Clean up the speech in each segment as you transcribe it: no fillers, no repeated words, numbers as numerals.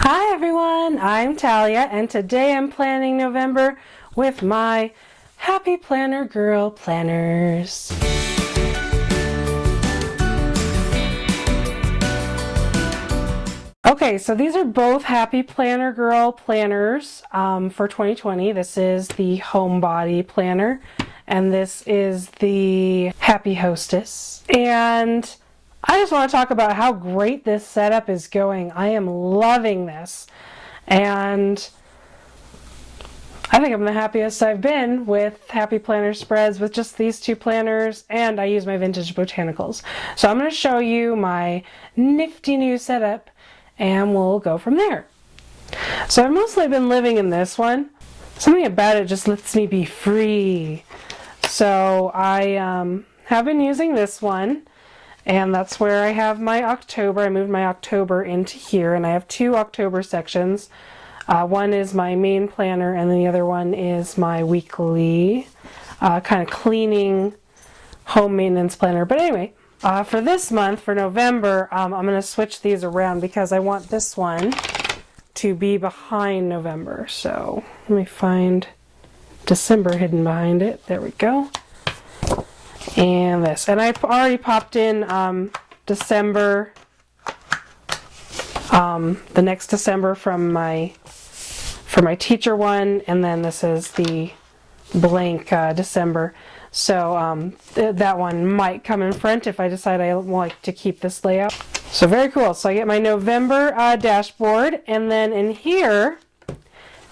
Hi everyone, I'm Talia and today I'm planning November with my Happy Planner Girl planners. Okay, so these are both Happy Planner Girl planners for 2020. This is the Homebody planner and this is the Happy Hostess. And I just want to talk about how great this setup is going. I am loving this. And I think I'm the happiest I've been with Happy Planner spreads with just these two planners, and I use my vintage botanicals. So I'm going to show you my nifty new setup and we'll go from there. So I've mostly been living in this one. Something about it just lets me be free. So I have been using this one. And that's where I have my October. I moved my October into here, and I have two October sections. One is my main planner, and the other one is my weekly kind of cleaning home maintenance planner. But anyway, for this month, for November, I'm going to switch these around because I want this one to be behind November. So let me find December hidden behind it. There we go. And this, and I already popped in December, the next December for my teacher one, and then this is the blank December. So that one might come in front if I decide I like to keep this layout. So very cool. So I get my November dashboard, and then in here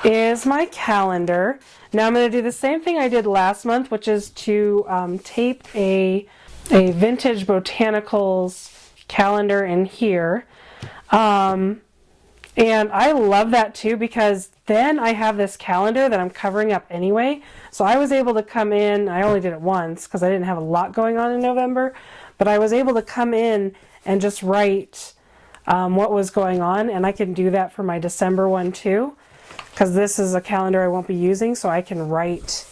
is my calendar. Now I'm going to do the same thing I did last month, which is to tape a vintage botanicals calendar in here. And I love that too because then I have this calendar that I'm covering up anyway. So I was able to come in, I only did it once because I didn't have a lot going on in November, but I was able to come in and just write what was going on, and I can do that for my December one too. Because this is a calendar I won't be using, so I can write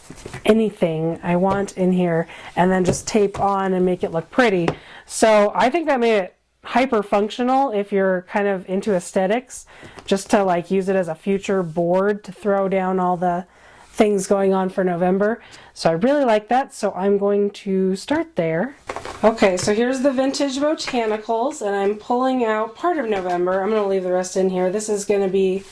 anything I want in here and then just tape on and make it look pretty. So I think that made it hyper functional if you're kind of into aesthetics, just to like use it as a future board to throw down all the things going on for November. So I really like that, so I'm going to start there. Okay, so here's the vintage botanicals, and I'm pulling out part of November. I'm going to leave the rest in here. This is going to be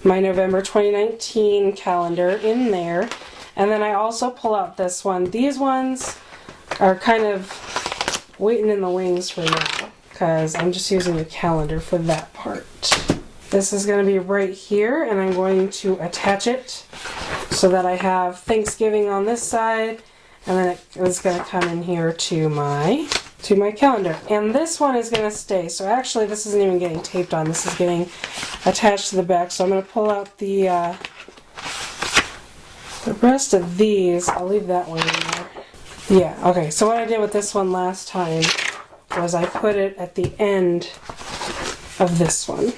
my November 2019 calendar in there, and then I also pull out this one. These ones are kind of waiting in the wings for now because I'm just using the calendar for that part. This is going to be right here, and I'm going to attach it so that I have Thanksgiving on this side, and then it is going to come in here to my calendar. And this one is going to stay. So actually this isn't even getting taped on. This is getting attached to the back. So I'm going to pull out the rest of these. I'll leave that one in there. Yeah, okay. So what I did with this one last time was I put it at the end of this one.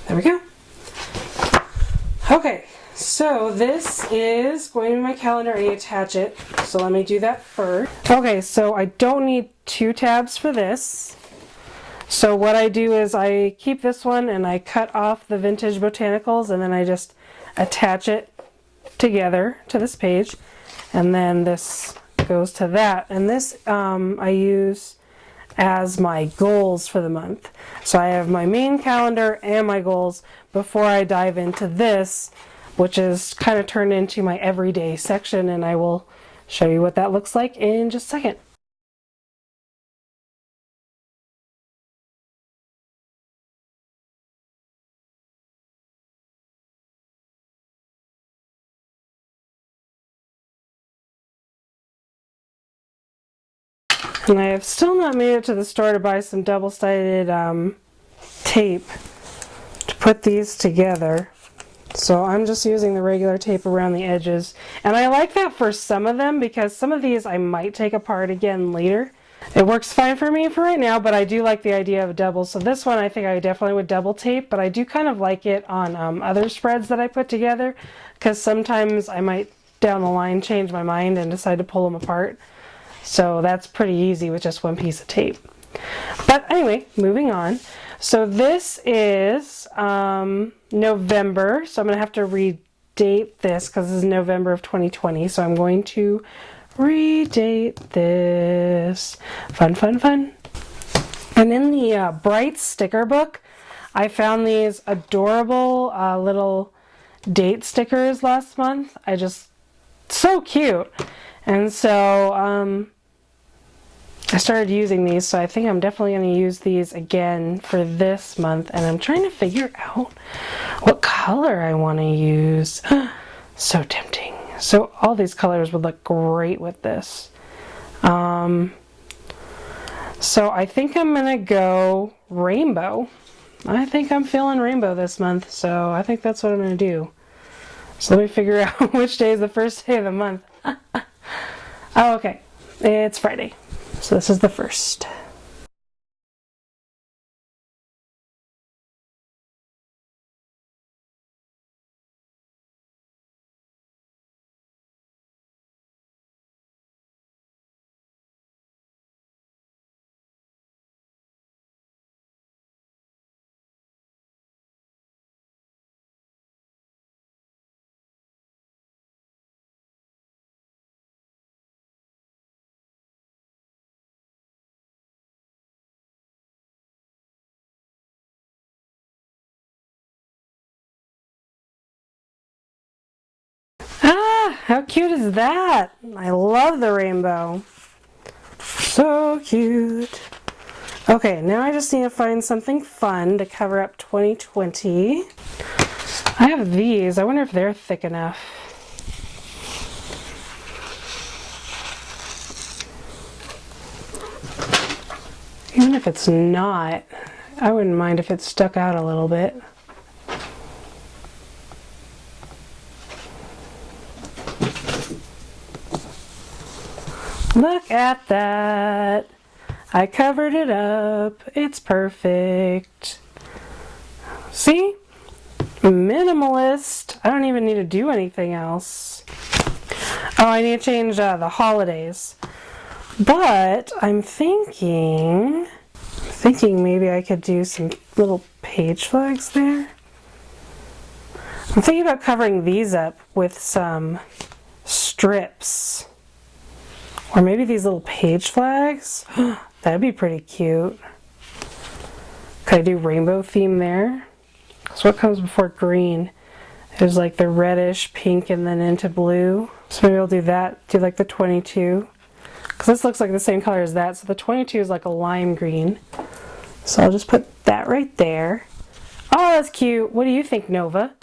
There we go. Okay. So this is going to be my calendar. I attach it. So let me do that first. Okay, so I don't need two tabs for this. So what I do is I keep this one and I cut off the vintage botanicals, and then I just attach it together to this page. And then this goes to that. And this I use as my goals for the month. So I have my main calendar and my goals before I dive into this, which is kind of turned into my everyday section, and I will show you what that looks like in just a second. And I have still not made it to the store to buy some double-sided tape to put these together. So I'm just using the regular tape around the edges. And I like that for some of them because some of these I might take apart again later. It works fine for me for right now, but I do like the idea of double. So this one I think I definitely would double tape, but I do kind of like it on other spreads that I put together because sometimes I might down the line change my mind and decide to pull them apart. So that's pretty easy with just one piece of tape. But anyway, moving on. So this is November, so I'm going to have to redate this because this is November of 2020. So I'm going to redate this. Fun, fun, fun. And in the Bright sticker book, I found these adorable little date stickers last month. So cute. And so I started using these, so I think I'm definitely going to use these again for this month. And I'm trying to figure out what color I want to use. So tempting. So all these colors would look great with this. So I think I'm going to go rainbow. I think I'm feeling rainbow this month, so I think that's what I'm going to do. So let me figure out which day is the first day of the month. Oh, okay. It's Friday. So this is the first. Ah, how cute is that? I love the rainbow. So cute. Okay, now I just need to find something fun to cover up 2020. I have these. I wonder if they're thick enough. Even if it's not, I wouldn't mind if it stuck out a little bit. Look at that. I covered it up. It's perfect. See? Minimalist. I don't even need to do anything else. Oh, I need to change the holidays. But I'm thinking maybe I could do some little page flags there. I'm thinking about covering these up with some strips. Or maybe these little page flags. That'd be pretty cute. Could I do rainbow theme there? So what comes before green? There's like the reddish, pink, and then into blue. So maybe I'll do that. Do like the 22. Because this looks like the same color as that. So the 22 is like a lime green. So I'll just put that right there. Oh, that's cute. What do you think, Nova?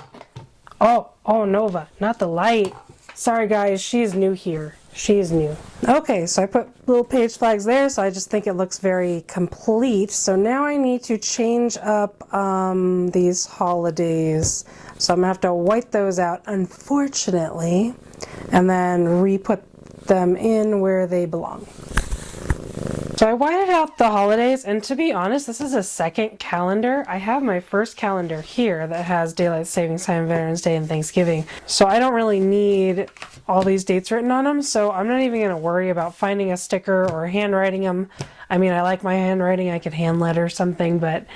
Oh, Nova, not the light. Sorry guys, she's new here. She's new. Okay, so I put little page flags there, so I just think it looks very complete. So now I need to change up these holidays. So I'm gonna have to white those out, unfortunately, and then re-put them in where they belong. So I whited out the holidays, and to be honest, this is a second calendar. I have my first calendar here that has Daylight Savings Time, Veterans Day, and Thanksgiving. So I don't really need all these dates written on them, so I'm not even going to worry about finding a sticker or handwriting them. I mean, I like my handwriting. I could hand letter something, but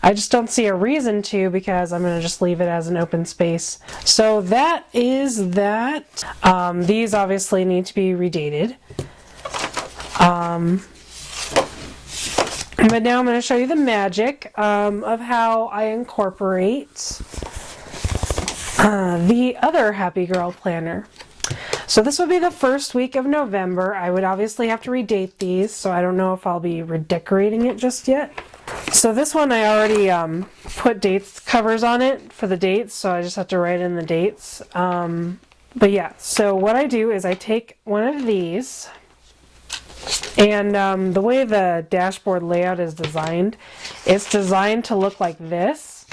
I just don't see a reason to because I'm going to just leave it as an open space. So that is that. These obviously need to be redated. But now I'm going to show you the magic of how I incorporate the other Happy Girl planner. So this will be the first week of November. I would obviously have to redate these, so I don't know if I'll be redecorating it just yet. So this one I already put dates covers on it for the dates, so I just have to write in the dates. But yeah, so what I do is I take one of these, and the way the dashboard layout is designed, it's designed to look like this,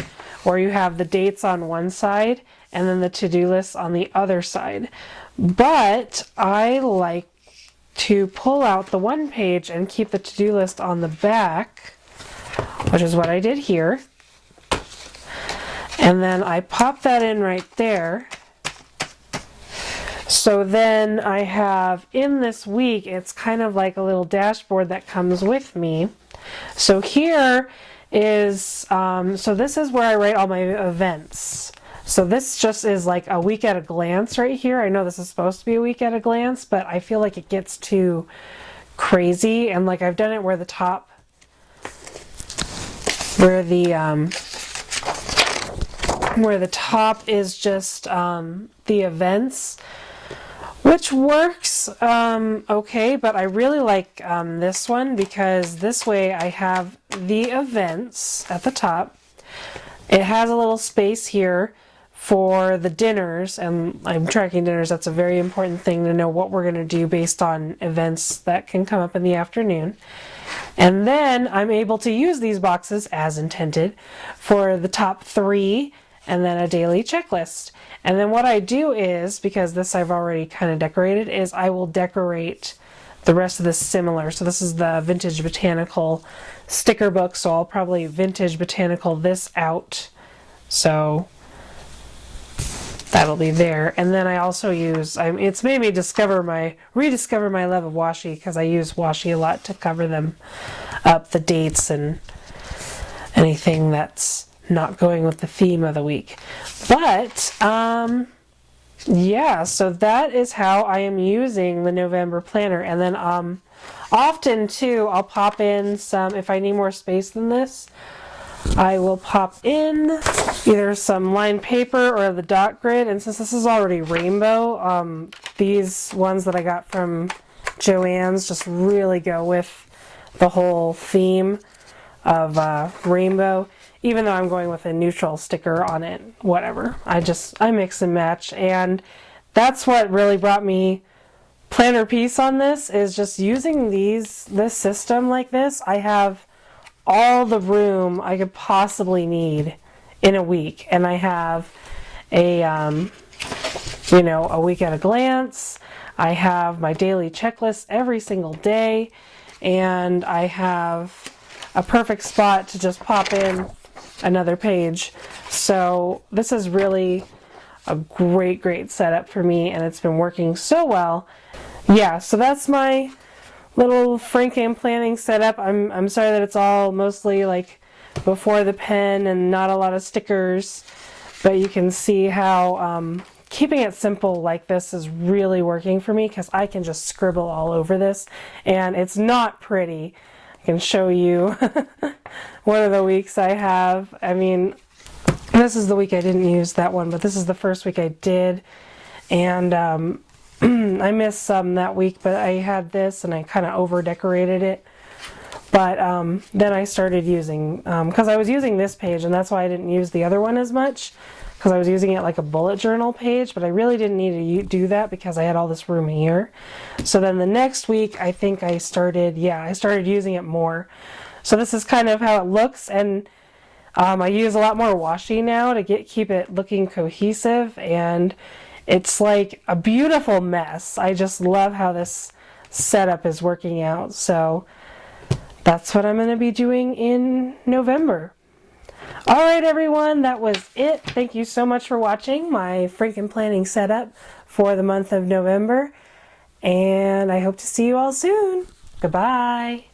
where you have the dates on one side and then the to-do list on the other side. But I like to pull out the one page and keep the to-do list on the back, which is what I did here. And then I pop that in right there. So then I have in this week, it's kind of like a little dashboard that comes with me. So here is, so this is where I write all my events. So this just is like a week at a glance right here. I know this is supposed to be a week at a glance, but I feel like it gets too crazy. And like I've done it where the top, where the top is just the events, which works okay, but I really like this one because this way I have the events at the top. It has a little space here for the dinners, and I'm tracking dinners. That's a very important thing to know what we're going to do based on events that can come up in the afternoon. And then I'm able to use these boxes as intended for the top 3 and then a daily checklist. And then what I do is, because this I've already kind of decorated, is I will decorate the rest of this similar. So this is the Vintage Botanical sticker book, so I'll probably Vintage Botanical this out. So that'll be there. And then I also use, it's made me rediscover my love of washi, because I use washi a lot to cover them up, the dates and anything that's not going with the theme of the week. But yeah, so that is how I am using the November planner. And then often too, I'll pop in some, if I need more space than this, I will pop in either some lined paper or the dot grid. And since this is already rainbow, these ones that I got from Joann's just really go with the whole theme of rainbow. Even though I'm going with a neutral sticker on it, whatever. I mix and match. And that's what really brought me planner peace on this, is just using this system like this. I have all the room I could possibly need in a week. And I have a, a week at a glance. I have my daily checklist every single day. And I have a perfect spot to just pop in another page. So this is really a great setup for me, and it's been working so well. Yeah, so that's my little Franken planning setup. I'm sorry that it's all mostly like before the pen and not a lot of stickers, but you can see how keeping it simple like this is really working for me, because I can just scribble all over this and it's not pretty. I can show you one of the weeks I have. I mean, this is the week I didn't use that one, but this is the first week I did. And I missed some that week, but I had this and I kind of over decorated it. But then I started using, because I was using this page, and that's why I didn't use the other one as much, because I was using it like a bullet journal page, but I really didn't need to do that because I had all this room here. So then the next week, I think I started using it more. So this is kind of how it looks, and I use a lot more washi now to keep it looking cohesive, and it's like a beautiful mess. I just love how this setup is working out. So that's what I'm going to be doing in November. Alright everyone, that was it. Thank you so much for watching my Franken planning setup for the month of November. And I hope to see you all soon. Goodbye.